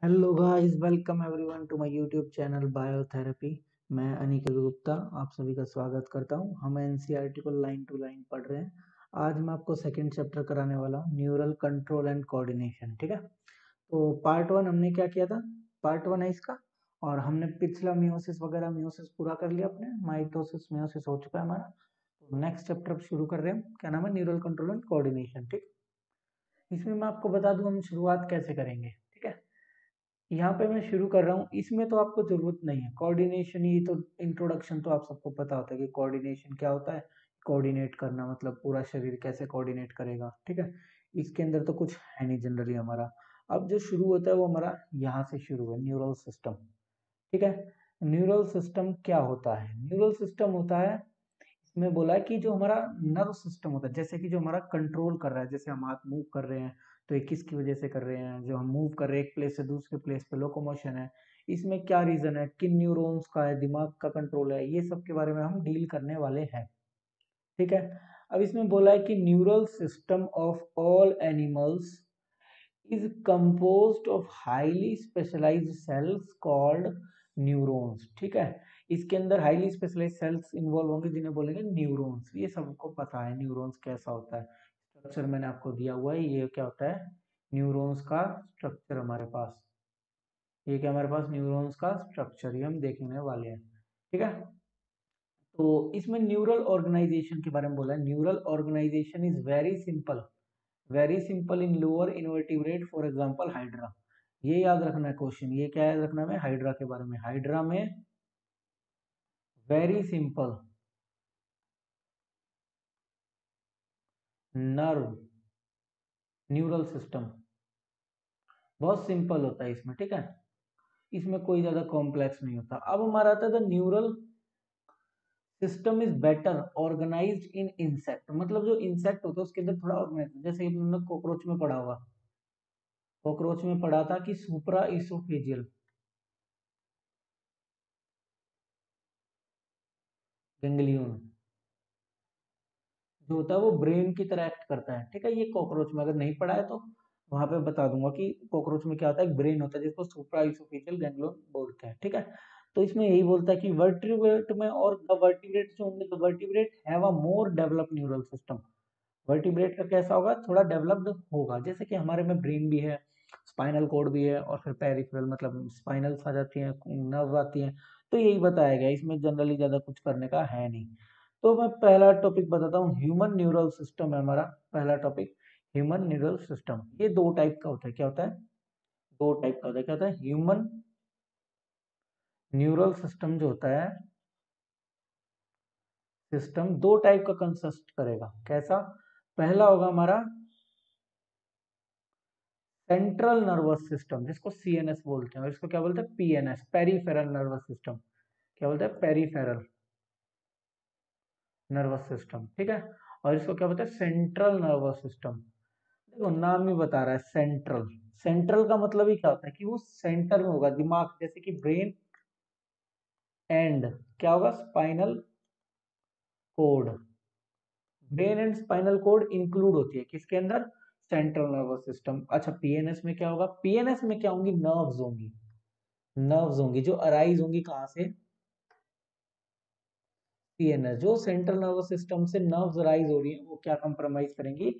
Hello guys, welcome everyone to my YouTube channel biotherapy. मैं अनिकेत गुप्ता आप सभी का स्वागत करता हूं। हम एनसीईआरटी को लाइन टू लाइन पढ़ रहे हैं। आज मैं आपको सेकंड चैप्टर कराने वाला हूं, न्यूरल कंट्रोल एंड कोऑर्डिनेशन। ठीक है, तो पार्ट वन हमने क्या किया था, पार्ट वन है इसका। और हमने पिछला मियोसिस वगैरह मियोसिस पूरा कर लिया, अपने माइटोसिस मियोसिस हो चुका है हमारा। तो नेक्स्ट चैप्टर अब शुरू कर रहे हैं, क्या नाम है, न्यूरल कंट्रोल एंड कोऑर्डिनेशन। ठीक, इसमें मैं आपको बता दूं हम शुरुआत कैसे करेंगे। ठीक है, यहाँ पे मैं शुरू कर रहा हूँ। इसमें तो आपको जरूरत नहीं है कोऑर्डिनेशन, ये तो इंट्रोडक्शन तो आप सबको पता होता है कि कोऑर्डिनेशन क्या होता है। कोऑर्डिनेट करना मतलब पूरा शरीर कैसे कोऑर्डिनेट करेगा। ठीक है, इसके अंदर तो कुछ है नहीं जनरली हमारा। अब जो शुरू होता है वो हमारा यहाँ से शुरू है, न्यूरल सिस्टम। ठीक है, न्यूरल सिस्टम क्या होता है? न्यूरल सिस्टम होता है, इसमें बोला है कि जो हमारा नर्व सिस्टम होता है, जैसे कि जो हमारा कंट्रोल कर रहा है, जैसे हम हाथ मूव कर रहे हैं तो ये किसकी वजह से कर रहे हैं, जो हम मूव कर रहे हैं एक प्लेस से दूसरे प्लेस पे, लोकोमोशन है, इसमें क्या रीजन है, किन न्यूरॉन्स का है, दिमाग का कंट्रोल है, ये सब के बारे में हम डील करने वाले हैं। ठीक है, अब इसमें बोला है कि neural system of all animals is composed of highly specialized cells called neurons। ठीक है, इसके अंदर हाईली स्पेशलाइज सेल्स इन्वॉल्व होंगे जिन्हें बोलेंगे न्यूरॉन्स। ये सबको पता है न्यूरॉन्स कैसा होता है, स्ट्रक्चर मैंने आपको दिया हुआ है। ये क्या होता है, न्यूरॉन्स का स्ट्रक्चर हमारे पास, ये क्या हमारे पास न्यूरॉन्स का स्ट्रक्चर, ये हम देखने वाले हैं। ठीक है, तो इसमें न्यूरल ऑर्गेनाइजेशन के बारे में बोला है। Neural organisation is very simple in lower invertebrate, for example hydra. ये याद रखना है क्वेश्चन, ये क्या याद रखना है हाइड्रा के बारे में। हाइड्रा में very simple nerve neural system, बहुत सिंपल होता है इसमें। ठीक है, इसमें कोई ज्यादा कॉम्प्लेक्स नहीं होता। अब हमारा आता है the neural system is better organised in insect. मतलब जो इंसेक्ट होता है उसके अंदर थोड़ा ऑर्गेनाइज, जैसे हमने कॉकरोच में पढ़ा होगा, कॉकरोच में पढ़ा था कि सुप्रा इसोफेजियल गैंग्लियन जो होता है वो ब्रेन की तरह एक्ट करता है। ठीक है, ये कॉकरोच में अगर नहीं पढ़ा है तो वहां पे बता दूंगा कि कॉकरोच में क्या होता है, एक ब्रेन होता है जिसको सुप्रा इसोफेजियल गैंग्लियन बोलते हैं। ठीक है, तो इसमें यही बोलता है कि वर्टिब्रेट में और द वर्टिब्रेट जो होंगे, the vertebrate have a more developed neural system. Vertebrate का कैसा होगा, थोड़ा डेवलप्ड होगा, जैसे कि हमारे में ब्रेन भी है, स्पाइनल कोड भी है, और फिर पेरिफेरल मतलब स्पाइनल्स आ जाती हैं, नर्व आती हैं। तो यही बताया गया, इसमें जनरली ज्यादा कुछ करने का है नहीं। तो मैं पहला टॉपिक बताता हूँ, ह्यूमन न्यूरल सिस्टम है हमारा पहला टॉपिक। ह्यूमन न्यूरल सिस्टम ये दो टाइप का होता है। क्या होता है, दो टाइप का होता है। क्या होता है, ह्यूमन न्यूरल सिस्टम जो होता है, सिस्टम दो टाइप का कंसिस्ट करेगा। कैसा, पहला होगा हमारा सेंट्रल नर्वस सिस्टम, जिसको सीएनएस बोलते हैं, और इसको क्या बोलते हैं, पीएनएस, पेरिफेरल नर्वस सिस्टम। क्या बोलते हैं, पेरिफेरल नर्वस सिस्टम। ठीक है, और इसको क्या बोलते हैं, सेंट्रल नर्वस सिस्टम। देखो नाम ही बता रहा है सेंट्रल। सेंट्रल का मतलब ही क्या होता है कि वो सेंटर में होगा, दिमाग जैसे कि ब्रेन एंड क्या होगा, spinal cord. Brain and spinal cord include होती है किसके अंदर, सेंट्रल नर्वस सिस्टम। अच्छा, पीएनएस में क्या होगा, पीएनएस में क्या होंगी, नर्व्स होंगी। नर्व्स होंगी जो अराइज होंगी कहाँ से, पीएनएस, जो सेंट्रल नर्वस सिस्टम से नर्व्स राइज हो रही है वो क्या कंप्रोमाइज करेंगी,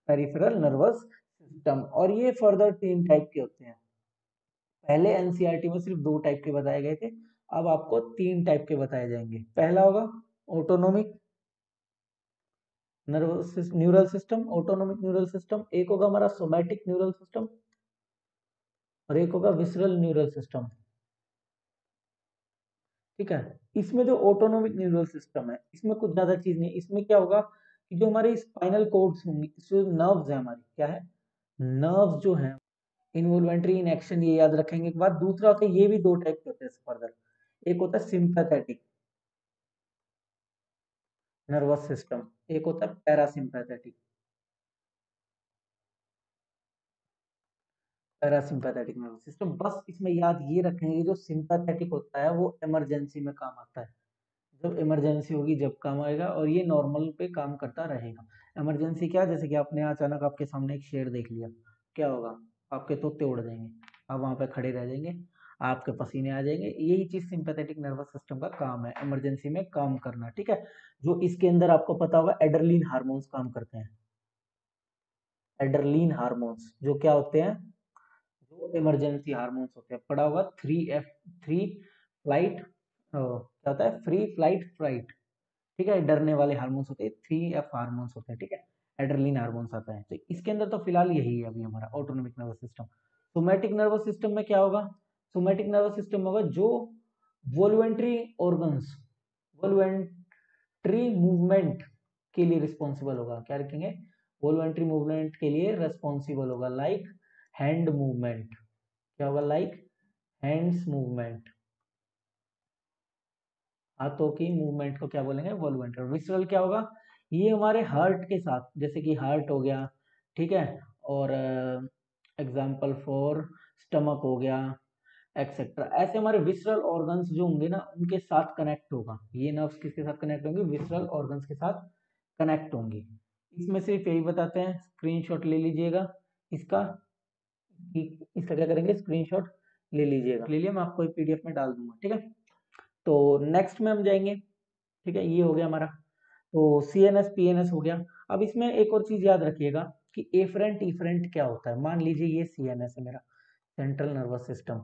पेरिफेरल नर्वस सिस्टम। और ये फर्दर तीन टाइप के होते हैं। पहले एनसीईआरटी में सिर्फ दो टाइप के बताए गए थे, अब आपको तीन टाइप के बताए जाएंगे। पहला होगा autonomic nervous neural system, autonomic neural system. एक होगा हमारा सोमैटिक न्यूरल सिस्टम, और एक होगा विसरल न्यूरल सिस्टम। ठीक है, इसमें जो ऑटोनोमिक न्यूरल सिस्टम है, इसमें कुछ ज्यादा चीज नहीं। इसमें क्या होगा कि जो हमारे स्पाइनल कोड्स होंगे, जो नर्व्स है हमारी, क्या है, नर्व्स जो है, इन्वॉल्वेंट्री इन एक्शन, ये याद रखेंगे। एक बात, दूसरा होता है, ये भी दो टाइप के होते हैं फर्दर। एक होता है सिंपैथेटिक नर्वस सिस्टम, एक होता है पैरासिम्पैथेटिक, पैरासिम्पैथेटिक नर्वस सिस्टम। बस इसमें याद ये रखेंगे, जो सिंपैथेटिक होता है वो इमरजेंसी में काम आता है, जब इमरजेंसी होगी जब काम आएगा, और ये नॉर्मल पे काम करता रहेगा। इमरजेंसी क्या, जैसे कि आपने अचानक आपके सामने एक शेर देख लिया, क्या होगा, आपके तोते उड़ जाएंगे, आप वहां पे खड़े रह जाएंगे, आपके पसीने आ जाएंगे। यही चीज सिंपैथेटिक नर्वस सिस्टम का काम है, इमरजेंसी में काम करना, ठीक है। जो इसके अंदर आपको पता होगा एड्रेनलिन हार्मोन्स काम करते हैं। एड्रेनलिन हार्मोन्स जो क्या होते हैं, जो इमरजेंसी हार्मोन्स होते हैं, पढ़ा होगा 3F, 3 फ्लाइट, क्या होता है, फ्री फ्लाइट फ्राइट, ठीक है। डरने वाले हार्मोन्स होते हैं 3F हार्मोन्स होते हैं, ठीक है। एड्रेनलिन हार्मोन्स आता है, तो इसके अंदर तो फिलहाल यही है अभी हमारा autonomic nervous system. Somatic nervous system में क्या होगा, सोमैटिक नर्वस सिस्टम होगा जो वोल्यूंटरी ऑर्गन्स, वोल्यूंटरी मूवमेंट के लिए रिस्पॉन्सिबल होगा। क्या रखेंगे, वोल्यूंटरी मूवमेंट के लिए रिस्पॉन्सिबल होगा, लाइक हैंड मूवमेंट। क्या होगा, लाइक हैंड्स मूवमेंट, हाथों की मूवमेंट को क्या बोलेंगे, वोल्यूंटरी। विसरल क्या होगा, ये हमारे हार्ट के साथ, जैसे कि हार्ट हो गया, ठीक है, और एग्जाम्पल फॉर स्टमक हो गया, एक्सेट्रा। ऐसे हमारे विसरल ऑर्गन्स जो होंगे ना, उनके साथ कनेक्ट होगा। ये नर्व्स किसके साथ कनेक्ट होंगे, विसरल ऑर्गन्स के साथ कनेक्ट होंगी। इसमें सिर्फ यही बताते हैं, स्क्रीनशॉट ले लीजिएगा इसका, इसका क्या करेंगे, स्क्रीनशॉट ले लीजिएगा, ले लिया, मैं आपको पीडीएफ में डाल दूंगा, ठीक है। तो नेक्स्ट में हम जाएंगे, ठीक है, ये हो गया हमारा। तो CNS PNS हो गया। अब इसमें एक और चीज याद रखिएगा कि एफरेंट इफरेंट क्या होता है। मान लीजिए ये CNS है मेरा, सेंट्रल नर्वस सिस्टम,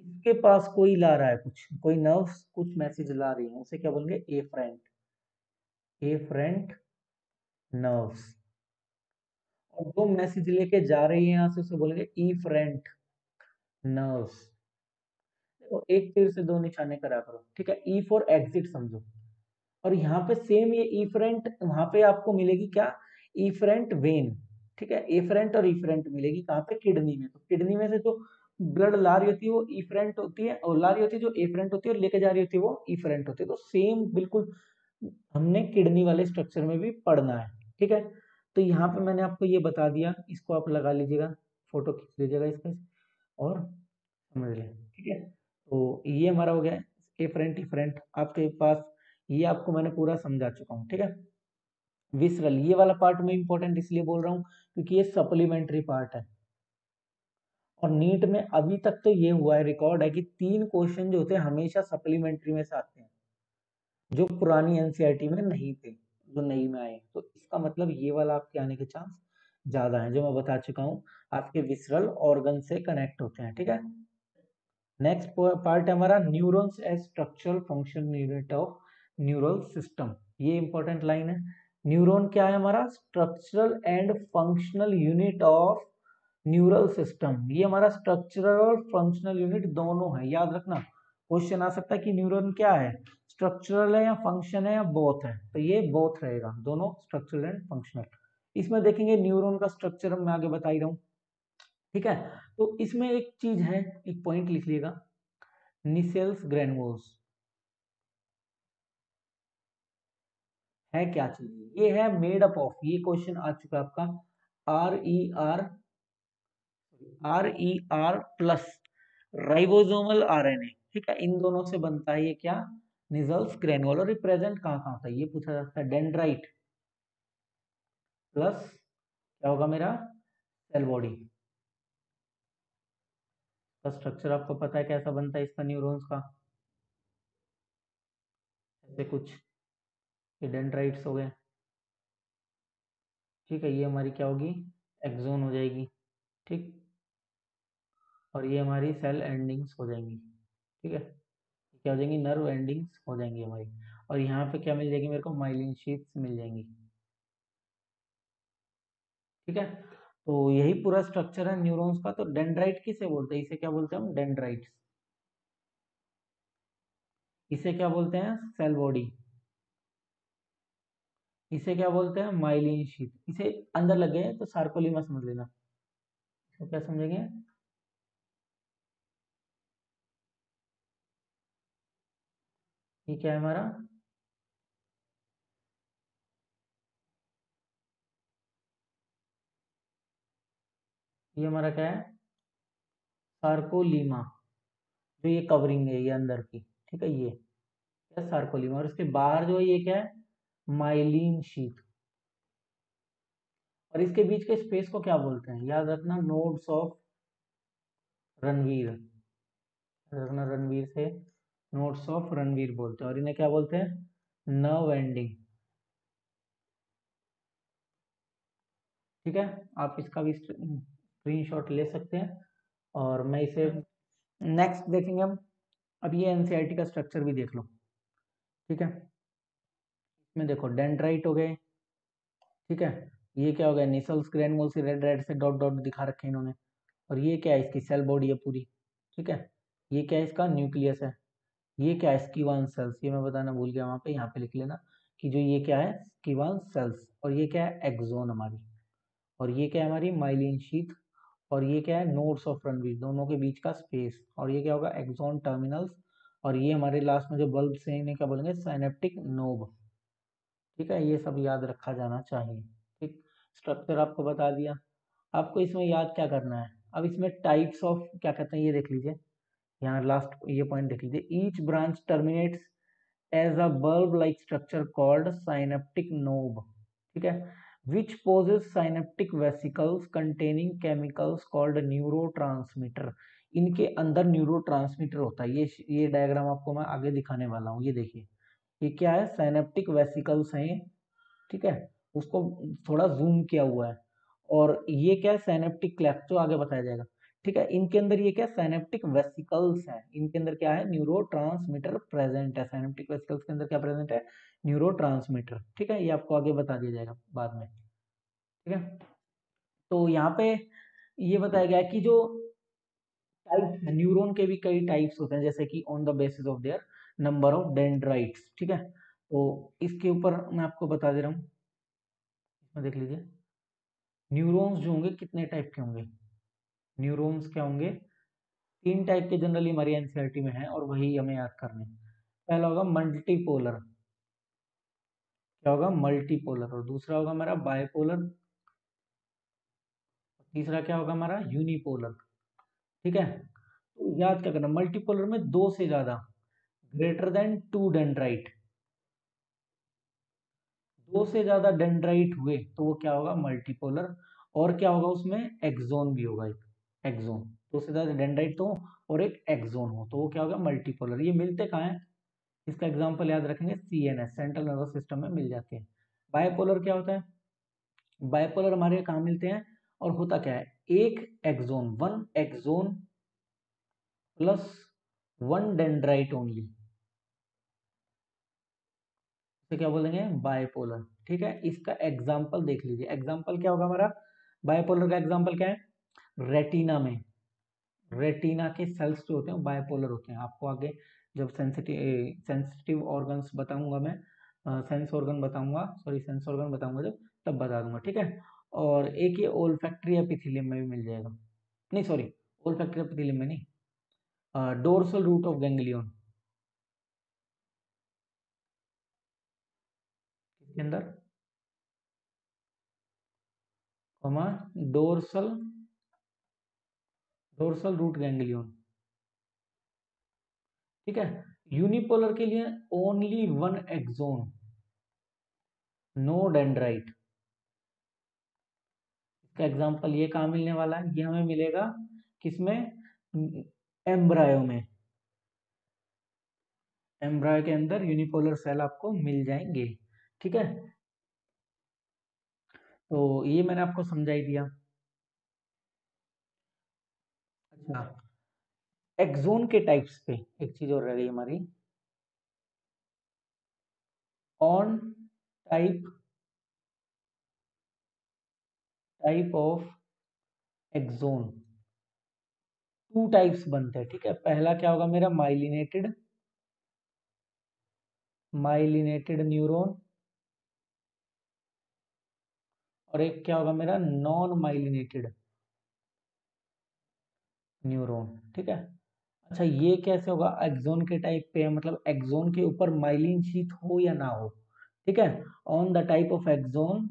इसके पास कोई ला रहा है कुछ, कोई नर्व्स कुछ मैसेज ला रही है, उसे क्या बोलेंगे, एफरेंट, एफरेंट नर्व्स। और जो मैसेज लेके जा रही है यहाँ से उसे बोलेंगे इफरेंट नर्व्स। देखो एक तीर से दो निशाने करा करो, ठीक है। ई फॉर एग्जिट समझो, और यहाँ पे सेम ये इफरेंट वहां पे आपको मिलेगी क्या, इफरेंट वेन, ठीक है। एफरेंट और इफरेंट मिलेगी कहाँ पे, किडनी में। तो किडनी में से जो ब्लड ला रही होती है वो इफरेंट होती है, और ला रही होती है जो एफरेंट होती है, और लेके जा रही होती है वो इफरेंट होती है। तो सेम बिल्कुल हमने किडनी वाले स्ट्रक्चर में भी पढ़ना है, ठीक है। तो यहाँ पे मैंने आपको ये बता दिया, इसको आप लगा लीजिएगा, फोटो खींच लीजिएगा इसका, और समझ लें, ठीक है। तो ये हमारा हो गया एफरेंट इफरेंट आपके पास, ये आपको मैंने पूरा समझा चुका हूँ, ठीक है। विसरल, ये वाला पार्ट में इंपॉर्टेंट इसलिए बोल रहा हूँ क्योंकि ये सप्लीमेंट्री पार्ट है, और नीट में अभी तक तो ये हुआ है, रिकॉर्ड है कि 3 क्वेश्चन जो होते हैं हमेशा सप्लीमेंट्री में से आते हैं, जो पुरानी एनसीईआरटी में नहीं थे, जो नई में आए। तो इसका मतलब ये वाला आपके आने के चांस ज्यादा है, जो मैं बता चुका हूँ, आपके विसरल ऑर्गन से कनेक्ट होते हैं, ठीक है। नेक्स्ट पार्ट है हमारा neurons as structural function unit of neural system. ये इंपॉर्टेंट लाइन है। न्यूरॉन क्या है हमारा, structural and functional unit of neural system. ये हमारा स्ट्रक्चरल और फंक्शनल यूनिट दोनों है, याद रखना। क्वेश्चन आ सकता है कि न्यूरॉन क्या है, स्ट्रक्चरल है या फंक्शन है या बोथ है, तो ये बोथ रहेगा, दोनों स्ट्रक्चरल एंड फंक्शनल। इसमें देखेंगे न्यूरॉन का स्ट्रक्चर मैं आगे बता ही रहा हूँ, ठीक है। तो इसमें एक चीज है, एक पॉइंट लिख लीजिएगा, निसेल्स ग्रेनुल्स है क्या चीज, ये है मेड अप ऑफ, ये क्वेश्चन आ चुका है आपका, R E R, plus ribosomal RNA, ठीक है। इन दोनों से बनता है ये क्या, निजल्स ग्रेनुल। और रिप्रेजेंट कहाँ कहाँ होता है ये पूछा जाता है, डेंड्राइट प्लस क्या होगा मेरा, सेल बॉडी का स्ट्रक्चर आपको पता है कैसा बनता है इसका, न्यूरॉन्स का, ऐसे कुछ, ये डेंड्राइट्स हो गए, ठीक है। ये हमारी क्या होगी, एक्सोन हो जाएगी, ठीक। और ये हमारी सेल एंडिंग्स हो जाएंगी, ठीक है। क्या हो जाएंगी, नर्व एंडिंग्स हो जाएंगी हमारी। और यहाँ पे क्या मिल जाएगी मेरे को, माइलिन शीट्स मिल जाएंगी, ठीक है। तो यही पूरा स्ट्रक्चर है न्यूरॉन्स का। तो डेंड्राइट किसे बोलते हैं, इसे क्या बोलते हैं हम, डेंड्राइट्स। इसे क्या बोलते हैं, सेल बॉडी। इसे क्या बोलते हैं, माइलिन शीट। इसे अंदर लग गए तो सार्कोलीमा समझ लेना। तो क्या समझेंगे, ये क्या है हमारा, ये हमारा क्या है, सार्कोलीमा। जो ये कवरिंग है ये अंदर की, ठीक है, ये क्या, सार्कोलीमा। और इसके बाहर जो है ये क्या है, माइलिन शीट। और इसके बीच के स्पेस को क्या बोलते हैं, याद रखना, नोड्स ऑफ रणवीर, रणवीर से नोट्स ऑफ रणवीर बोलते हैं, और इन्हें क्या बोलते हैं, नर्व एंडिंग। ठीक है, आप इसका भी स्क्रीनशॉट ले सकते हैं, और मैं इसे नेक्स्ट देखेंगे हम। अब ये एनसीईआरटी का स्ट्रक्चर भी देख लो। ठीक है, इसमें देखो डेंड्राइट हो गए, ठीक है, ये क्या हो गया, निसल्स ग्रैनुल्स, रेड रेड से डॉट डॉट दिखा रखे हैं इन्होंने, और ये क्या है, इसकी सेल बॉडी है पूरी। ठीक है, ये क्या है, इसका न्यूक्लियस है। ये क्या है, स्कीवान सेल्स, ये मैं बताना भूल गया वहाँ पे, यहाँ पे लिख लेना कि जो ये क्या है, स्कीवान सेल्स, और ये क्या है, एक्सोन हमारी, और ये क्या है हमारी माइलिन शीथ, और ये क्या है, नोड्स ऑफ रणवीर, दोनों के बीच का स्पेस, और ये क्या होगा, एक्सोन टर्मिनल्स, और ये हमारे लास्ट में जो बल्ब से इन्हें क्या बोलेंगे, साइनेप्टिक नोब। ठीक है, ये सब याद रखा जाना चाहिए। ठीक, स्ट्रक्चर आपको बता दिया। आपको इसमें याद क्या करना है, अब इसमें टाइप्स ऑफ क्या कहते हैं ये देख लीजिए, यहाँ लास्ट ये पॉइंट देख लीजिए, each branch terminates as a bulb like structure called synaptic knob. ठीक है, which possess synaptic vesicles containing chemicals called neurotransmitter। इनके अंदर न्यूरोट्रांसमीटर होता है। ये डायग्राम आपको मैं आगे दिखाने वाला हूँ, ये देखिए, ये क्या है, साइनेप्टिक वेसिकल्स हैं। ठीक है, उसको थोड़ा जूम किया हुआ है, और ये क्या है, साइनेप्टिक क्लेफ्ट, जो आगे बताया जाएगा। ठीक है, इनके अंदर ये क्या, साइनेप्टिक वेसिकल्स हैं, इनके अंदर क्या है, न्यूरोट्रांसमीटर प्रेजेंट है। साइनेप्टिक वेसिकल्स के अंदर क्या प्रेजेंट है, न्यूरोट्रांसमीटर। ठीक है, ये आपको आगे बता दिया जाएगा बाद में। ठीक है, तो यहाँ पे ये बताया गया है कि जो टाइप्स है, न्यूरॉन के भी कई टाइप्स होते हैं, जैसे कि on the basis of their number of dendrites. ठीक है, तो इसके ऊपर मैं आपको बता दे रहा हूँ, इसमें देख लीजिए, न्यूरॉन्स जो होंगे कितने टाइप के होंगे, न्यूरॉन्स क्या होंगे, 3 टाइप के जनरली हमारी एनसीईआरटी में है, और वही हमें याद करने। पहला होगा मल्टीपोलर, क्या होगा, मल्टीपोलर, और दूसरा होगा हमारा बायपोलर, तीसरा क्या होगा हमारा, यूनिपोलर। ठीक है, तो याद क्या करना, मल्टीपोलर में 2 से ज्यादा, ग्रेटर देन 2 डेंड्राइट, 2 से ज्यादा डेंड्राइट हुए तो वो क्या होगा, मल्टीपोलर। और क्या होगा उसमें, एक्सोन भी होगा, एक एक्सोन, 2 से ज्यादा डेंड्राइट तो और एक एक्सोन हो तो वो क्या होगा, मल्टीपोलर। ये मिलते कहाँ हैं, इसका एग्जांपल याद रखेंगे, सीएनएस, सेंट्रल नर्वस सिस्टम में मिल जाते हैं। बायपोलर क्या होता है, बायपोलर हमारे कहाँ मिलते हैं, और होता क्या है, एक axon, one axon plus one dendrite only, तो क्या बोलेंगे, बायपोलर। ठीक है, इसका एग्जाम्पल देख लीजिए, एग्जाम्पल क्या होगा हमारा, बायपोलर का एग्जाम्पल क्या है, रेटिना में, रेटिना के सेल्स जो होते हैं बायपोलर होते हैं। आपको आगे जब सेंसिटिव ऑर्गन्स बताऊंगा मैं, सेंस ऑर्गन बताऊंगा, सॉरी सेंस ऑर्गन बताऊंगा जब, तब बता दूंगा। ठीक है, और एक ये ओल्फैक्टरी एपिथेलियम में भी मिल जाएगा, नहीं सॉरी, ओल्फैक्टरी एपिथेलियम में नहीं, डोर्सल रूट ऑफ गैंग्लियन, किसके अंदर, comma, dorsal, dorsal root ganglion. ठीक है, यूनिपोलर के लिए only one axon, no dendrite. इसका एग्जांपल ये कहाँ मिलने वाला है, ये हमें मिलेगा किसमें, एम्ब्रायो में, एम्ब्रायो के अंदर यूनिपोलर सेल आपको मिल जाएंगे। ठीक है, तो ये मैंने आपको समझा ही दिया। अच्छा, एक्सोन के टाइप्स पे एक चीज और रह गई हमारी, on type, type of axon, 2 types बनते हैं। ठीक है, पहला क्या होगा मेरा, माइलिनेटेड, माइलिनेटेड न्यूरॉन, और एक क्या होगा मेरा, नॉन माइलिनेटेड न्यूरॉन। ठीक है, अच्छा ये कैसे होगा, एक्सोन के टाइप पे है, मतलब एक्सोन के ऊपर माइलिन शीथ हो या ना हो। ठीक है, on the type of axon.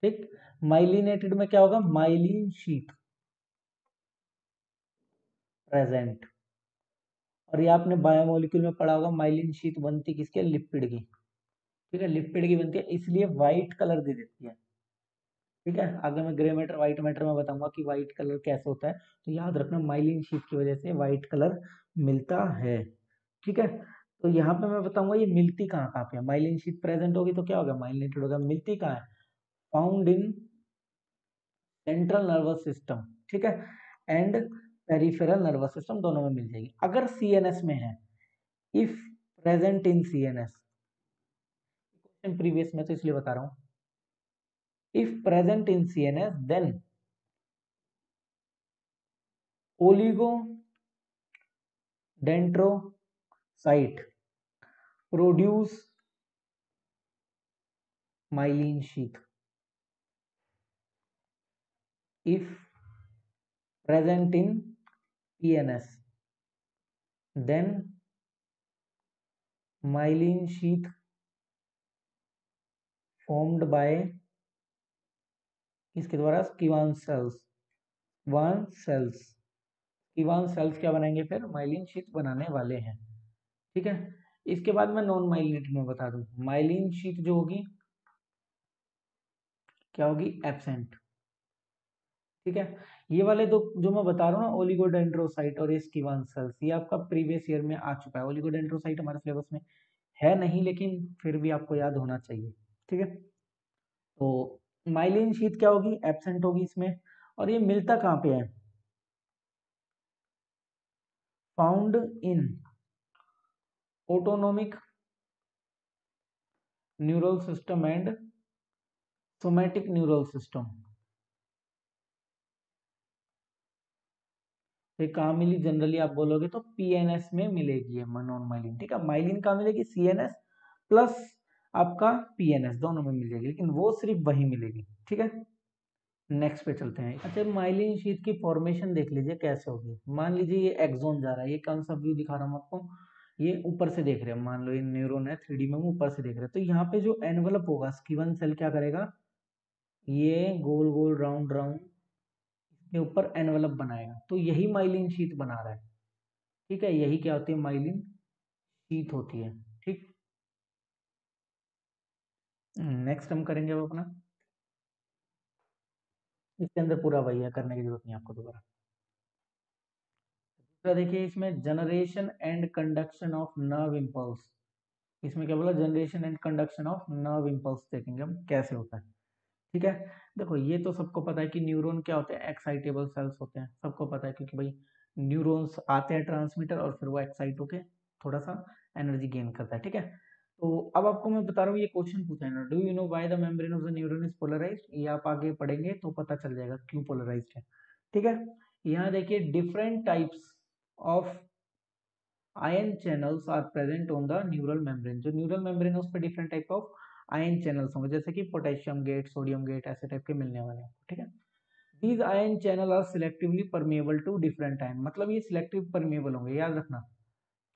ठीक, माइलिनेटेड में क्या होगा, माइलिन शीथ प्रेजेंट, और ये आपने बायोमोलिक्यूल में पढ़ा होगा, माइलिन शीथ बनती किसके, लिपिड की। ठीक है, लिपिड की बनती है, इसलिए व्हाइट कलर दे देती है। ठीक है, आगे मैं ग्रे मैटर व्हाइट मैटर में बताऊंगा कि व्हाइट कलर कैसे होता है, तो याद रखना माइलिन शीट की वजह से व्हाइट कलर मिलता है। ठीक है, तो यहाँ पे मैं बताऊंगा ये मिलती कहाँ कहाँ पे है। माइलिन शीट प्रेजेंट होगी तो क्या होगा, माइलिनेटेड होगा। मिलती कहाँ है, found in central nervous system, ठीक है, एंड पेरिफेरल नर्वस सिस्टम, दोनों में मिल जाएगी। अगर सीएनएस में है, if present in CNS, question previous में तो इसलिए बता रहा हूँ, if present in CNS then oligodendrocyte produce myelin sheath. if present in PNS then myelin sheath formed by इसके द्वारा स्कीवान सेल्स, वन सेल्स, स्कीवान सेल्स क्या बनाएंगे, फिर माइलिन शीथ बनाने वाले हैं। ठीक है, इसके बाद मैं नॉन माइलिनेटेड में बता दूं, माइलिन शीथ जो होगी क्या होगी, एब्सेंट। ठीक है, ये वाले दो जो मैं बता रहा हूँ ना, ओलिगोडेंड्रोसाइट और स्कीवान सेल्स, ये आपका प्रीवियस ईयर में आ चुका है। ओलिगोडेंड्रोसाइट हमारे सिलेबस में है नहीं, लेकिन फिर भी आपको याद होना चाहिए। ठीक है, तो माइलिन शीथ क्या होगी, एब्सेंट होगी इसमें। और ये मिलता कहाँ पे है, found in autonomic neural system and somatic neural system. ये कहाँ मिली, जनरली आप बोलोगे तो पीएनएस में मिलेगी है नॉन माइलिन। ठीक है, माइलिन कहाँ मिलेगी, सीएनएस प्लस आपका पीएनएस, दोनों में मिल जाएगी, लेकिन वो सिर्फ वही मिलेगी। ठीक है, नेक्स्ट पे चलते हैं। अच्छा, माइलिन शीथ की फॉर्मेशन देख लीजिए कैसे होगी। मान लीजिए ये एक्सोन जा रहा है, ये कौन सा व्यू दिखा रहा हूँ आपको, ये ऊपर से देख रहे हैं, मान लो ये न्यूरॉन है, 3D में ऊपर से देख रहे हैं, तो यहाँ पे जो एनवलप होगा, स्कीवन सेल क्या करेगा, ये गोल गोल राउंड राउंड के ऊपर एनवलप बनाएगा, तो यही माइलिन शीथ बना रहा है। ठीक है, यही क्या होती है, माइलिन शीथ होती है। ठीक, नेक्स्ट हम करेंगे अब अपना, इसके अंदर पूरा वही है, करने की जरूरत नहीं आपको दोबारा। तो देखिए इसमें generation and conduction of nerve impulse, इसमें क्या बोला, generation and conduction of nerve impulse देखेंगे हम कैसे होता है। ठीक है, देखो ये तो सबको पता है कि न्यूरॉन क्या होते हैं, एक्साइटेबल सेल्स होते हैं, सबको पता है, क्योंकि भाई न्यूरॉन्स आते हैं ट्रांसमीटर और फिर वो एक्साइट होके थोड़ा सा एनर्जी गेन करता है। ठीक है, तो अब आपको मैं बता रहा हूँ, ये क्वेश्चन पूछा है ना, do you know why the membrane of the neuron is polarised, ये आप आगे पढ़ेंगे तो पता चल जाएगा क्यों पोलराइज्ड है। ठीक है, यहाँ देखिए different types of ion channels are present on the neural membrane, जो न्यूरल मेम्ब्रेन है उस पर different type of ion channels होंगे, जैसे कि पोटेशियम गेट, सोडियम गेट, ऐसे टाइप के मिलने वाले हैं। ठीक है, these ion channel are selectively permeable to different ion, मतलब ये सिलेक्टिव परमेबल होंगे, याद रखना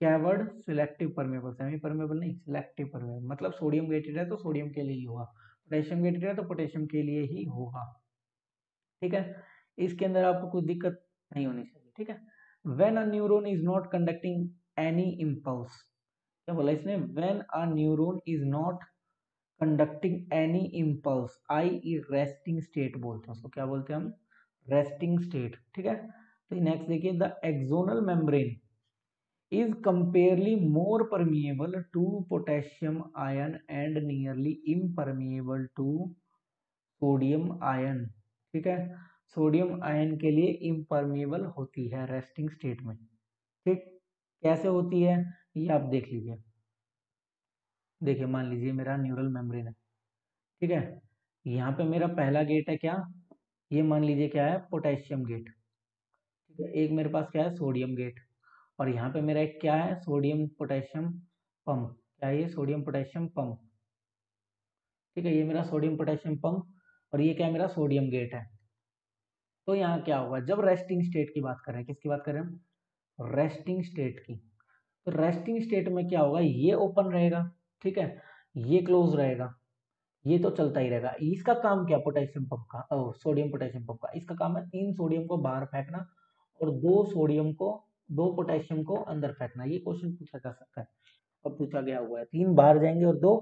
क्या word, selective permeable, semi permeable नहीं, सिलेक्टिव परमेबल, मतलब सोडियम गेटेड है तो सोडियम के लिए ही होगा, पोटेशियम गेटेड है तो पोटेशियम के लिए ही होगा। ठीक है, इसके अंदर आपको कोई दिक्कत नहीं होनी चाहिए। ठीक है, when a neuron is not conducting any impulse, क्या बोला इसने, when a neuron is not conducting any impulse, I resting state बोलते हैं उसको, क्या बोलते हैं हम, रेस्टिंग स्टेट। ठीक है, तो नेक्स्ट देखिए, the axonal membrane is comparatively more permeable to potassium ion and nearly impermeable to sodium ion। ठीक है, सोडियम आयन के लिए इम्परमेबल होती है रेस्टिंग स्टेट में। ठीक, कैसे होती है ये आप देख लीजिए। देखिए मान लीजिए मेरा न्यूरल मेम्ब्रेन है, ठीक है, यहाँ पे मेरा पहला गेट है क्या, ये मान लीजिए क्या है, पोटेशियम गेट। ठीक है, एक मेरे पास क्या है, सोडियम गेट, और यहाँ पे मेरा एक क्या है, सोडियम पोटेशियम पंप, क्या है ये, सोडियम पोटेशियम पंप। ठीक है, ये मेरा सोडियम पोटेशियम पंप, और ये क्या है, मेरा सोडियम गेट है। तो यहाँ क्या होगा, जब रेस्टिंग स्टेट की बात कर रहे हैं, किसकी बात कर रहे हैं हम, रेस्टिंग स्टेट की, तो रेस्टिंग स्टेट में क्या होगा, ये ओपन रहेगा, ठीक है, ये क्लोज रहेगा, ये तो चलता ही रहेगा। इसका काम क्या, पोटेशियम पंप का, सोडियम पोटेशियम पंप का, इसका काम है 3 सोडियम को बाहर फेंकना और 2 सोडियम को, 2 पोटेशियम को अंदर फेंकना। ये क्वेश्चन पूछा जा सकता है और पूछा गया हुआ है, 3 बाहर जाएंगे और 2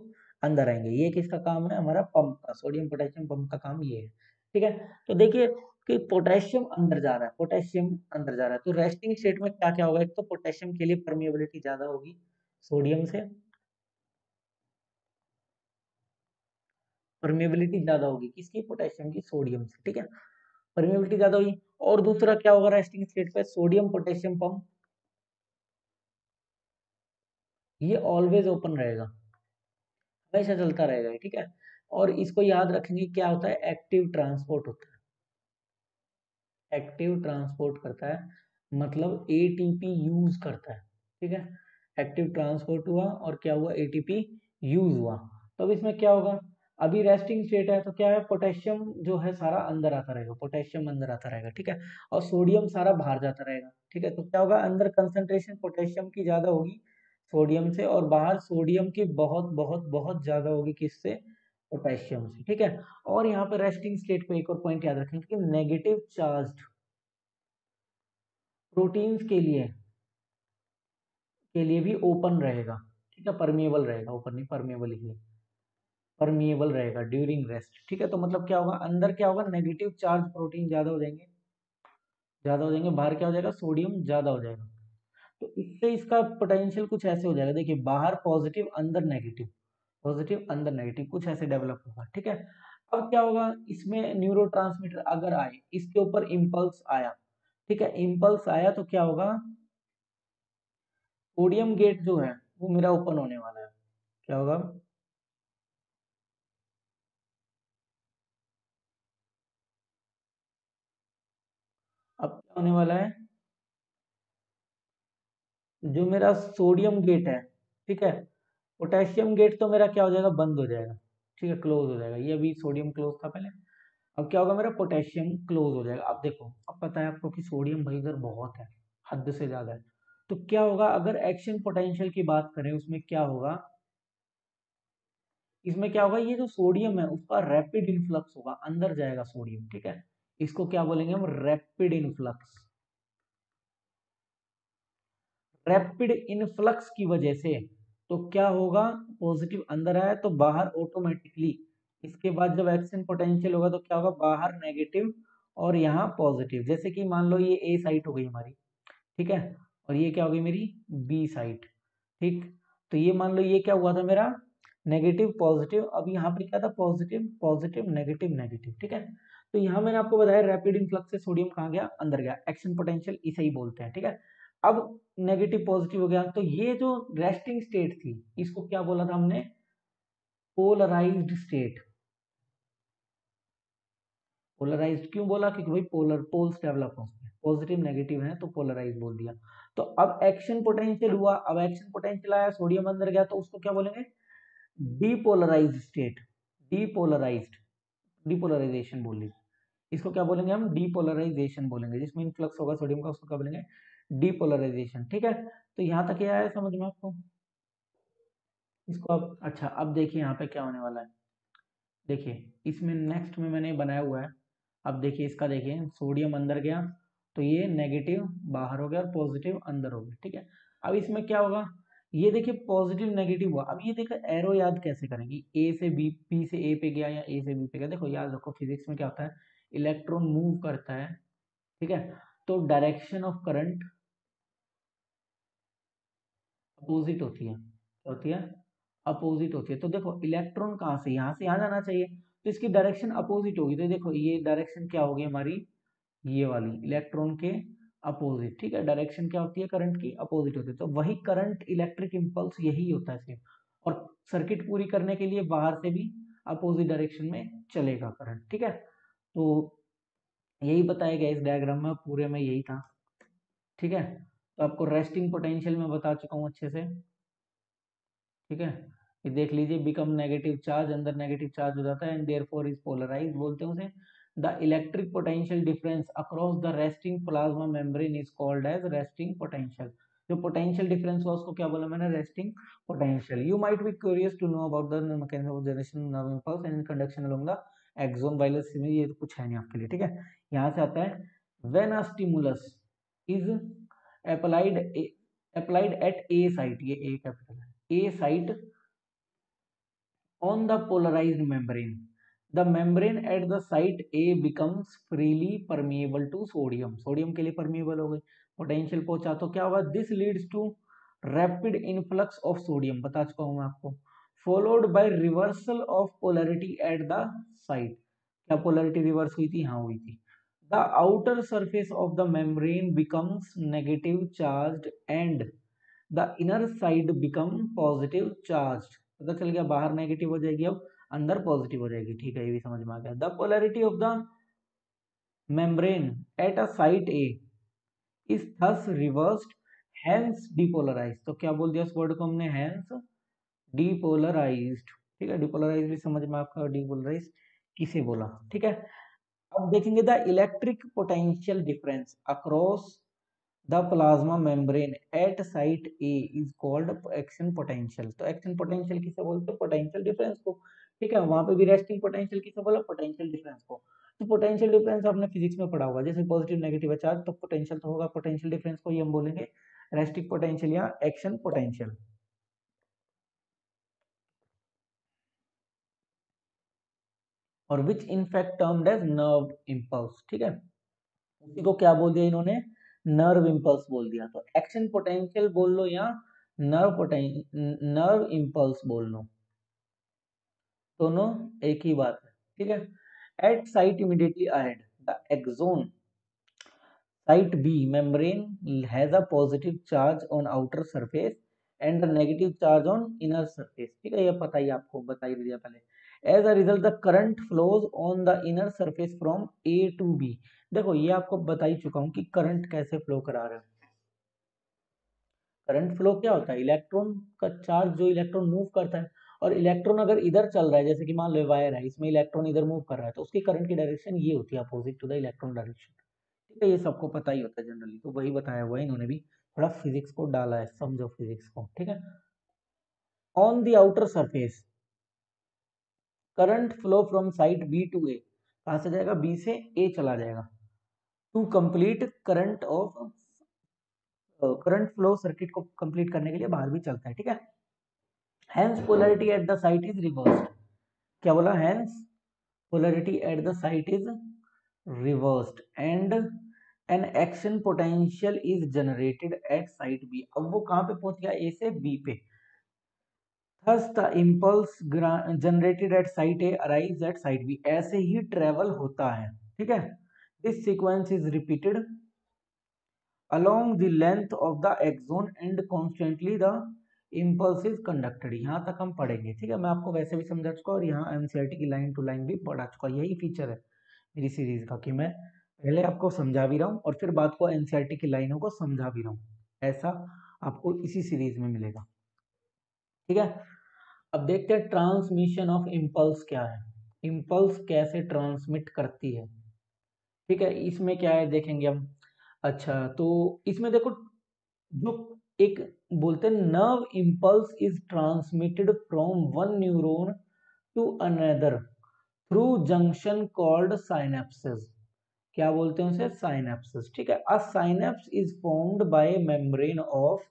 अंदर आएंगे। ये किसका काम है, हमारा पंप का, सोडियम पोटेशियम पंप का काम ये है। ठीक है। तो देखिए कि पोटेशियम अंदर जा रहा है, पोटेशियम अंदर जा रहा है, तो रेस्टिंग स्टेट में क्या क्या होगा, एक तो पोटेशियम के लिए परमिएबिलिटी ज्यादा होगी सोडियम से, परमिएबिलिटी ज्यादा होगी किसकी, पोटेशियम की, सोडियम से, ठीक है, परमिएबिलिटी ज्यादा होगी। और दूसरा क्या होगा रेस्टिंग स्टेट पे, सोडियम पोटेशियम पंप ये ऑलवेज ओपन रहेगा, हमेशा चलता रहेगा, ठीक है। और इसको याद रखेंगे क्या होता है, एक्टिव ट्रांसपोर्ट होता है, एक्टिव ट्रांसपोर्ट करता है, मतलब एटीपी यूज करता है, ठीक है। एक्टिव ट्रांसपोर्ट हुआ और क्या हुआ, एटीपी यूज हुआ। तो अब इसमें क्या होगा, अभी रेस्टिंग स्टेट है तो क्या है, पोटेशियम जो है सारा अंदर आता रहेगा, पोटेशियम अंदर आता रहेगा, ठीक है, और सोडियम सारा बाहर जाता रहेगा, ठीक है। तो क्या होगा, अंदर कंसंट्रेशन पोटेशियम की ज्यादा होगी सोडियम से, और बाहर सोडियम की बहुत बहुत बहुत ज्यादा होगी किससे, पोटेशियम से, ठीक है। और यहाँ पे रेस्टिंग स्टेट पे एक और पॉइंट याद रखेंगे कि नेगेटिव चार्ज प्रोटीन्स के लिए भी ओपन रहेगा, ठीक है, परमिएबल रहेगा, ओपन नहीं परमिएबल ही है, परमिएबल रहेगा ड्यूरिंग रेस्ट, ठीक है। तो मतलब क्या होगा, अंदर क्या होगा, नेगेटिव चार्ज प्रोटीन ज्यादा हो जाएंगे, ज्यादा हो जाएंगे, बाहर क्या हो जाएगा, सोडियम ज्यादा हो जाएगा। तो इससे इसका पोटेंशियल कुछ ऐसे हो जाएगा, देखिए बाहर पॉजिटिव अंदर नेगेटिव, पॉजिटिव अंदर नेगेटिव, कुछ ऐसे डेवलप होगा, ठीक है। अब क्या होगा, इसमें न्यूरोट्रांसमीटर अगर आए, इसके ऊपर इम्पल्स आया, ठीक है, इम्पल्स आया तो क्या होगा, सोडियम गेट जो है वो मेरा ओपन होने वाला है, क्या होगा, अब क्या होने वाला है, जो मेरा सोडियम गेट है, ठीक है, पोटेशियम गेट तो मेरा क्या हो जाएगा, बंद हो जाएगा, ठीक है, क्लोज हो जाएगा, ये अभी सोडियम क्लोज था पहले, अब क्या होगा, मेरा पोटेशियम क्लोज हो जाएगा। अब देखो, अब पता है आपको कि सोडियम भाई इधर बहुत है, हद से ज्यादा है, तो क्या होगा, अगर एक्शन पोटेंशियल की बात करें उसमें क्या होगा, इसमें क्या होगा, ये जो सोडियम है उसका रैपिड इन्फ्लक्स होगा, अंदर जाएगा सोडियम, ठीक है, इसको क्या बोलेंगे हम, रैपिड इन्फ्लक्स, रैपिड इनफ्लक्स की वजह से तो क्या होगा, पॉजिटिव अंदर आया तो बाहर ऑटोमेटिकली, इसके बाद जब एक्शन पोटेंशियल होगा तो क्या होगा, बाहर नेगेटिव और यहाँ पॉजिटिव, जैसे कि मान लो ये ए साइट हो गई हमारी, ठीक है, और ये क्या हो गई मेरी बी साइट, ठीक। तो ये मान लो ये क्या हुआ था मेरा, नेगेटिव पॉजिटिव, अब यहाँ पे क्या था, पॉजिटिव पॉजिटिव नेगेटिव नेगेटिव, ठीक है। तो यहाँ मैंने आपको बताया रैपिड इन्फ्लक्स से सोडियम कहाँ गया, अंदर गया, एक्शन पोटेंशियल इसे ही बोलते हैं, ठीक है। अब नेगेटिव पॉजिटिव हो गया, तो ये जो रेस्टिंग स्टेट थी इसको क्या बोला था हमने, पोलराइज्ड स्टेट, पोलराइज्ड क्यों बोला, क्योंकि भाई पोलर पोल्स डेवलप हो उसमें, पॉजिटिव नेगेटिव है तो पोलराइज बोल दिया। तो अब एक्शन पोटेंशियल हुआ, अब एक्शन पोटेंशियल आया, सोडियम अंदर गया, तो उसको क्या बोलेंगे, डीपोलराइज्ड स्टेट, डीपोलराइज्ड, डीपोलराइजेशन बोल लीजिए, इसको क्या बोलेंगे हम, डीपोलराइजेशन बोलेंगे, जिसमें इन्फ्लक्स होगा सोडियम का उसको क्या बोलेंगे, डीपोलराइजेशन, ठीक है। तो यहाँ तक ये आया समझ में आपको, इसको अब अच्छा, अब देखिए यहाँ पे क्या होने वाला है, देखिए इसमें नेक्स्ट में मैंने बनाया हुआ है, अब देखिए इसका, देखिए सोडियम अंदर गया तो ये नेगेटिव बाहर हो गया और पॉजिटिव अंदर हो गया, ठीक है। अब इसमें क्या होगा, ये देखिए पॉजिटिव नेगेटिव हुआ, अब ये देखो एरो याद कैसे करेंगे, ए से बी, बी से ए पे गया या ए से बी पे गया, देखो याद रखो फिजिक्स में क्या होता है, इलेक्ट्रॉन मूव करता है, ठीक है, तो डायरेक्शन ऑफ करंट अपोजिट होती है, क्या होती है, अपोजिट होती है। तो देखो इलेक्ट्रॉन कहाँ से, यहाँ से यहाँ जाना चाहिए, तो इसकी डायरेक्शन अपोजिट होगी, तो देखो ये डायरेक्शन क्या होगी हमारी, ये वाली इलेक्ट्रॉन के अपोजिट, ठीक है, डायरेक्शन क्या होती है, करंट की अपोजिट होती है, तो वही करंट इलेक्ट्रिक इंपल्स यही होता है सेम, और सर्किट पूरी करने के लिए बाहर से भी अपोजिट डायरेक्शन में चलेगा करंट, ठीक है। तो यही बताया गया इस डायग्राम में, पूरे में यही था, ठीक है। तो आपको रेस्टिंग पोटेंशियल में बता चुका हूँ अच्छे से, ठीक है, ये देख लीजिए, बिकम नेगेटिव चार्ज, अंदर नेगेटिव चार्ज हो जाता है, एंड देयरफॉर इज पोलराइज बोलते हैं उसे, the electric potential difference across the resting plasma membrane is called as resting potential, जो पोटेंशियल डिफरेंस हुआ उसको क्या बोला मैंने, resting potential. You might be curious to know about the mechanism of generation of impulse and conduction along the axon wireless signal, ये तो कुछ है नहीं आपके लिए, ठीक है। यहाँ से आता है, when a stimulus is applied applied at a site, ये a कैपिटल है, a site on the polarized membrane, the membrane at the site A becomes freely permeable to sodium, sodium के लिए परमिएबल हो गई, पोटेंशियल पहुंचा तो क्या होगा, this leads to rapid influx of sodium, बता चुका हूं मैं आपको, followed by reversal of polarity at the site, क्या पोलैरिटी रिवर्स हुई थी, हाँ हुई थी, the outer surface of the membrane becomes negative charged and the inner side become positive charged, पता चल गया, बाहर नेगेटिव हो जाएगी अब अंदर पॉजिटिव हो जाएगी, ठीक है, ये भी समझ में आ गया। The polarity of the membrane at a site A is thus reversed hence depolarised, तो क्या बोल दिया इस वर्ड को हमने, हैंस डिपोलराइज्ड, ठीक है, डिपोलराइज्ड भी समझ में आपका, डिपोलराइज्ड किसे बोला, ठीक है। अब देखेंगे the electric potential difference across the plasma membrane at site A is called action potential, तो एक्शन पोटेंशियल किसे बोलते हैं, पोटेंशियल डिफरेंस को, ठीक है, वहां पे भी रेस्टिंग पोटेंशियल किसे बोला, पोटेंशियल डिफरेंस को, तो पोटेंशियल डिफरेंस आपने फिजिक्स में पढ़ा होगा, जैसे पॉजिटिव नेगेटिव है चार्ज तो पोटेंशियल तो होगा, पोटेंशियल डिफरेंस को ही हम बोलेंगे रेस्टिंग पोटेंशियल या एक्शन पोटेंशियल, और which in fact termed as nerve impulse, ठीक है, उसी को क्या बोल दिया इन्होंने, नर्व इम्पल्स बोल दिया, तो एक्शन पोटेंशियल बोल लो या नर्व इम्पल्स बोल लो, दोनों एक ही बात है, ठीक है। At site immediately ahead the axon site B membrane has a positive charge on outer surface and the negative charge on inner surface, ठीक है, ये पता ही आपको बता ही दिया पहले। As a result the current flows on the inner surface from A to B, देखो ये आपको बता ही चुका हूं कि करंट कैसे फ्लो करा रहे हैं, करंट फ्लो क्या होता है, इलेक्ट्रॉन का चार्ज जो इलेक्ट्रॉन मूव करता है, और इलेक्ट्रॉन अगर इधर चल रहा है, जैसे कि मान लो वायर है, इसमें इलेक्ट्रॉन इधर मूव कर रहा है, तो उसकी करंट की डायरेक्शन ये होती है opposite to the electron direction, ठीक है, ये सबको पता ही होता है जनरली, तो वही बताया हुआ है इन्होंने भी, थोड़ा फिजिक्स को डाला है, समझो फिजिक्स को, ठीक है। On the outer surface current flow from site B to A, कहां से जाएगा, बी से ए चला जाएगा, to complete current of current flow circuit को कंप्लीट करने के लिए बाहर भी चलता है, ठीक है। Hence polarity at the site is reversed, क्या बोला, hence polarity at the site is reversed and an action potential is generated at site B, अब वो कहां पे पहुंच गया, A से B पे, thus the impulse generated at site A arrives at site B, ऐसे ही ट्रेवल होता है, ठीक है। this sequence is repeated along the length of the axon and constantly the impulse is conducted, यहाँ तक हम पढ़ेंगे, ठीक है, मैं आपको वैसे भी समझा चुका और यहाँ एनसीईआरटी की लाइन टू लाइन भी पढ़ा चुका, यही फीचर है मेरी सीरीज का कि मैं पहले आपको समझा भी रहा हूँ और फिर बाद को एनसीईआरटी की लाइनों को समझा भी रहा हूँ, ऐसा आपको इसी सीरीज में मिलेगा, ठीक है। अब देखते हैं ट्रांसमिशन ऑफ इम्पल्स क्या है, इम्पल्स कैसे ट्रांसमिट करती है, ठीक है, इसमें क्या है देखेंगे हम। अच्छा तो इसमें देखो, जो एक बोलते हैं nerve impulse is transmitted from one neuron to another through junction called synapses, क्या बोलते हैं उसे, साइनेप्सेस, ठीक है। A synapse is formed by membrane of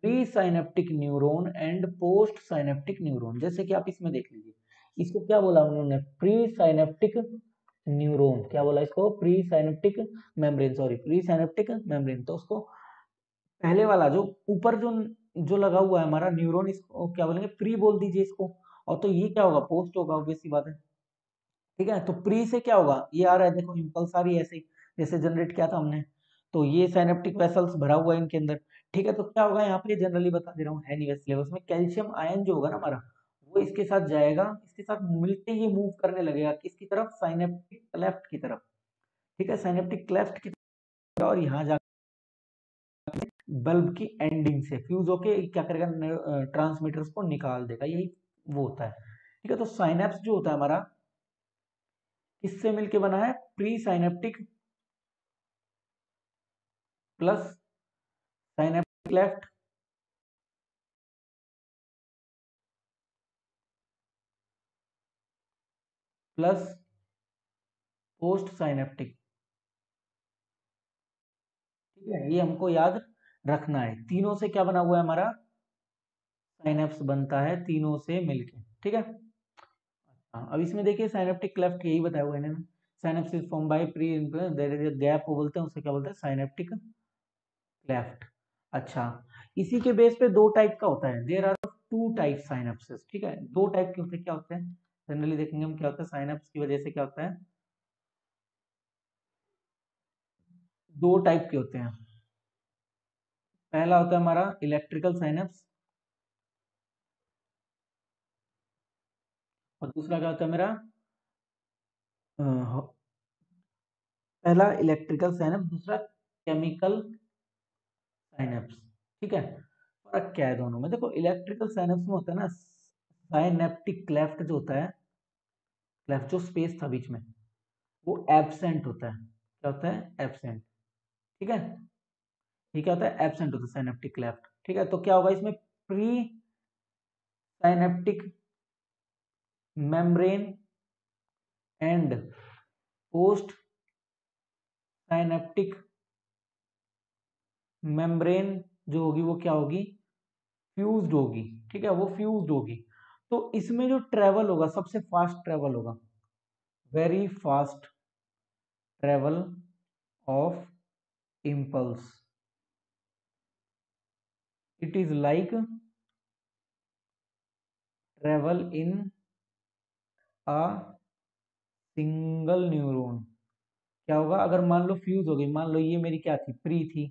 pre synaptic neuron and post synaptic neuron, जैसे कि आप इसमें देख लीजिए, इसको क्या बोला उन्होंने, प्री साइनेप्टिक न्यूरॉन, क्या बोला इसको, pre synaptic membrane, sorry pre synaptic membrane, तो उसको पहले वाला जो ऊपर जो जो लगा हुआ है हमारा न्यूरॉन, इसको क्या बोलेंगे, प्री बोल दीजिए इसको, और तो ये क्या होगा, पोस्ट होगा, ऑब्वियस सी बात है, ठीक है। तो प्री से क्या होगा, ये आ रहा है देखो, इम्पल्स आ रही है ऐसे ही जैसे जनरेट किया था हमने, तो ये साइनेप्टिक वेसल्स भरा हुआ है इनके अंदर, ठीक है, तो क्या होगा यहाँ पे जनरली बता दे रहा हूँ, है नहीं वैसे सिलेबस में, कैल्शियम आयन जो होगा ना हमारा, वो इसके साथ जाएगा, इसके साथ मिलते ही मूव करने लगेगा किसकी तरफ, साइनेप्टिक क्लेफ्ट की तरफ, ठीक है, साइनेप्टिक क्लेफ्ट की तरफ, और यहाँ जा बल्ब की एंडिंग से फ्यूज होके क्या करेगा, ट्रांसमीटर्स को निकाल देगा, यही वो होता है, ठीक है। तो साइनेप्स जो होता है हमारा किससे मिलके बना है, pre synaptic plus synaptic left plus post synaptic, ठीक है, ये हमको याद रखना है, तीनों से क्या बना हुआ है हमारा, साइनेप्स बनता है तीनों से मिलके, ठीक है। हाँ, अब इसमें देखिए साइनेप्टिक क्लेफ्ट यही बताया हुआ है इन्होंने, synapses form by pre there is a gap, वो बोलते हैं उसे क्या बोलते हैं, साइनेप्टिक क्लेफ्ट। अच्छा, इसी के बेस पे दो टाइप का होता है, there are two type synapses, ठीक है, दो टाइप के होते हैं, क्या होते हैं जनरली देखेंगे हम, क्या होता है साइनेप्स की वजह से क्या होता है, दो टाइप के होते हैं। पहला होता है हमारा इलेक्ट्रिकल साइनेप्स, और दूसरा क्या होता है मेरा, पहला इलेक्ट्रिकल साइनेप्स, दूसरा केमिकल साइनेप्स, ठीक है। फर्क क्या है दोनों में, देखो इलेक्ट्रिकल साइनेप्स में होता है ना, साइनेप्टिक क्लेफ्ट जो होता है, क्लेफ्ट जो स्पेस था बीच में, वो एब्सेंट होता है, क्या होता है, एब्सेंट, ठीक है। ये क्या होता है, एब्सेंट होता है साइनेप्टिक क्लेफ्ट, ठीक है। तो क्या होगा इसमें, pre synaptic membrane and post synaptic membrane जो होगी वो क्या होगी, फ्यूज्ड होगी, ठीक है, वो फ्यूज्ड होगी। तो इसमें जो ट्रेवल होगा, सबसे फास्ट ट्रेवल होगा, very fast travel of impulse, it is like travel in a single neuron. क्या होगा, अगर मान लो फ्यूज हो गई, मान लो ये मेरी क्या थी, प्री थी,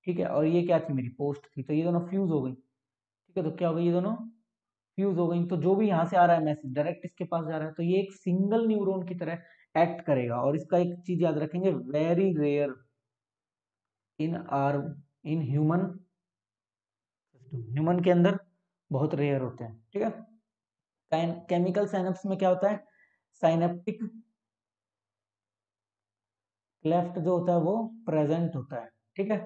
ठीक है, और ये क्या थी, मेरी पोस्ट थी, तो ये दोनों फ्यूज हो गई, ठीक है, तो क्या हो गई, ये दोनों फ्यूज हो गई, तो जो भी यहाँ से आ रहा है मैसेज डायरेक्ट इसके पास जा रहा है, तो ये एक सिंगल न्यूरॉन की तरह एक्ट करेगा। और इसका एक चीज याद रखेंगे, very rare in are in human system, human के अंदर बहुत रेयर होते हैं, ठीक है। केमिकल साइनेप्स में क्या होता है, साइनेप्टिक क्लेफ्ट जो होता है वो प्रेजेंट होता है, ठीक है।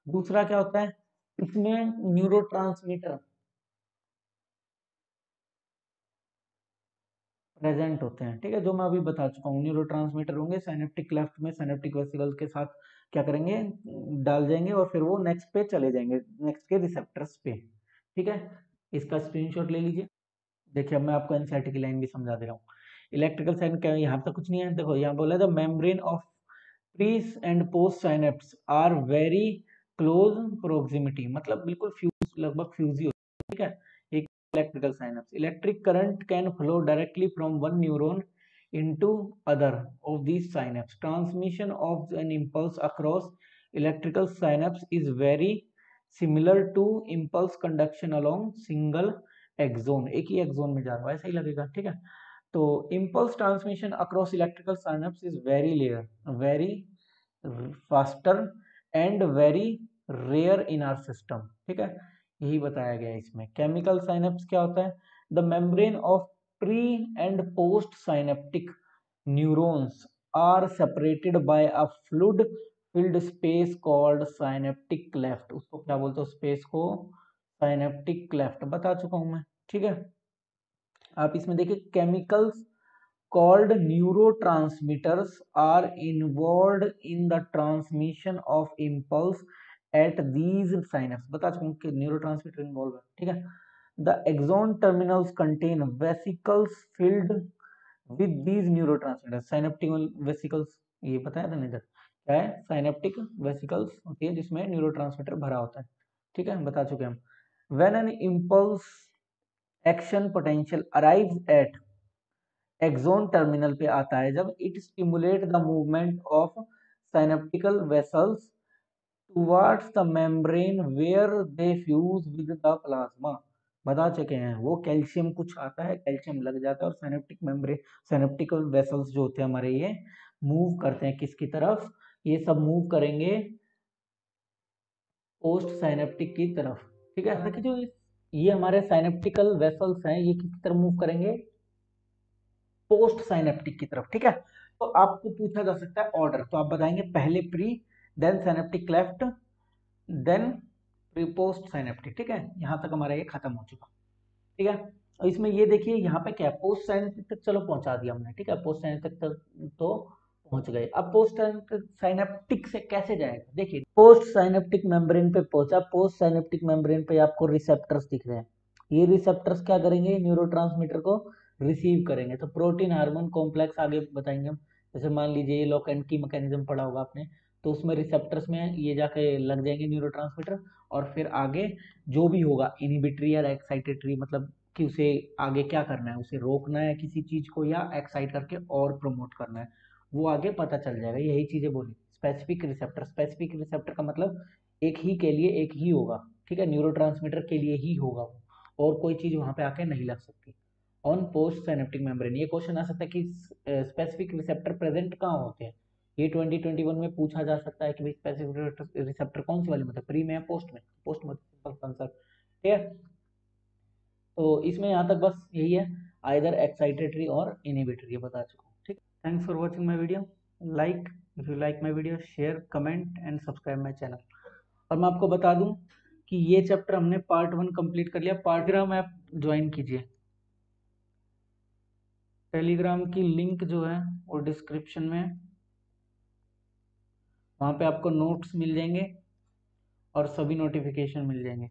दूसरा क्या होता है, इसमें न्यूरोट्रांसमीटर प्रेजेंट होते हैं, ठीक है, जो मैं अभी बता चुका हूँ, न्यूरोट्रांसमीटर होंगे साइनेप्टिक क्लेफ्ट में, साइनेप्टिक वेसिकल के साथ क्या करेंगे, डाल जाएंगे, और फिर वो नेक्स्ट पे चले जाएंगे, नेक्स्ट के रिसेप्टर्स पे, ठीक है। इसका स्क्रीनशॉट ले लीजिए। देखिए अब मैं आपको एनसीईआरटी की लाइन भी समझा दे रहा हूँ। इलेक्ट्रिकल साइन क्या, यहाँ तक कुछ नहीं है, देखो यहाँ बोला था, membrane of pre and post synapse are very close proximity, मतलब बिल्कुल फ्यूज, लगभग फ्यूज ही होता है, ठीक है। एक electrical synapse, electric current can flow directly from one neuron into other of these synapse. Transmission of an impulse across electrical synapse is very similar to impulse conduction along single axon, एक ही axon में जा रहा है, ऐसा ही लगेगा, ठीक है। तो impulse transmission across electrical synapse is very rare, very faster and very rare in our system, ठीक है। यही बताया गया है इसमें। केमिकल साइनेप्स क्या होता है, the membrane of pre and post synaptic neurons are separated by a fluid filled space called synaptic cleft, उसको क्या बोलते हो, स्पेस को synaptic cleft बता चुका हूं मैं, ठीक है। आप इसमें देखिए, chemicals called neurotransmitters are involved in the transmission of impulse at these synapses, बता चुका हूं कि न्यूरोट्रांसमीटर इन्वॉल्व है, ठीक है। The axon terminals contain vesicles filled with these neurotransmitters, synaptic vesicles, ये बताया था ना इधर, क्या है, साइनेप्टिक वेसिकल्स होती है जिसमें न्यूरोट्रांसमीटर भरा होता है, ठीक है, बता चुके हम। When an impulse action potential arrives at axon terminal पे आता है, जब it stimulate the movement of synaptical vesicles towards the membrane where they fuse with the plasma, बता चुके हैं, वो कैल्शियम कुछ आता है, कैल्शियम लग जाता है, और साइनेप्टिक मेम्ब्रेन, साइनेप्टिकल वेसल्स जो होते हैं हमारे, ये मूव करते हैं किसकी तरफ, ये सब मूव करेंगे पोस्ट साइनेप्टिक की तरफ, ठीक है। कि जो ये हमारे साइनेप्टिकल वेसल्स हैं, ये किसकी तरफ मूव करेंगे, पोस्ट साइनेप्टिक की तरफ, ठीक है। तो आपको पूछा जा सकता है ऑर्डर, तो आप बताएंगे पहले pre, then synaptic cleft, then pre post synaptic, ठीक है। यहां तक हमारा ये खत्म हो चुका, ठीक है। और इसमें ये देखिए यहाँ पे क्या है, पोस्ट साइनेप्टिक तक चलो पहुंचा दिया हमने, ठीक है, पोस्ट साइनेप्टिक तक तो पहुंच गए। अब पोस्ट साइनेप्टिक से कैसे जाएगा, देखिए पोस्ट साइनेप्टिक मेम्ब्रेन पे पहुंचा, पोस्ट साइनेप्टिक मेम्ब्रेन पे आपको रिसेप्टर्स दिख रहे हैं, ये रिसेप्टर्स क्या करेंगे, न्यूरोट्रांसमीटर को रिसीव करेंगे। तो प्रोटीन हार्मोन कॉम्प्लेक्स आगे बताएंगे हम। जैसे मान लीजिए ये लॉक एंड की मैकेनिज्म पढ़ा होगा आपने, तो उसमें रिसेप्टर्स में ये जाके लग जाएंगे न्यूरोट्रांसमीटर, और फिर आगे जो भी होगा इनहिबिटरी या एक्साइटेटरी, मतलब कि उसे आगे क्या करना है, उसे रोकना है किसी चीज को या एक्साइट करके और प्रमोट करना है, वो आगे पता चल जाएगा। यही चीजें बोली। स्पेसिफिक रिसेप्टर का मतलब एक ही के लिए एक ही होगा, ठीक है, न्यूरोट्रांसमीटर के लिए ही होगा वो, और कोई चीज वहां पे आके नहीं लग सकती। ऑन पोस्ट सिनेप्टिक मेम्ब्रेन, ये क्वेश्चन आ सकता है कि स्पेसिफिक रिसेप्टर प्रेजेंट कहाँ होते हैं। ये 2021 में पूछा जा सकता है कि भाई स्पेसिफिक रिसेप्टर कौन सी वाली, मतलब प्री में या पोस्ट में। पोस्ट में सिंपल आंसर, ठीक है। तो इसमें यहाँ तक बस यही है, आइदर एक्साइटेटरी और इनहिबिटरी, ये बता चुका हूँ, ठीक। Thanks for watching my video. Like if you like my video, share, comment and subscribe my channel. और मैं आपको बता दूं कि ये चैप्टर हमने पार्ट 1 कंप्लीट कर लिया। टेलीग्राम ऐप ज्वाइन कीजिए। टेलीग्राम की लिंक जो है वो डिस्क्रिप्शन में, वहाँ पे आपको नोट्स मिल जाएंगे और सभी नोटिफिकेशन मिल जाएंगे।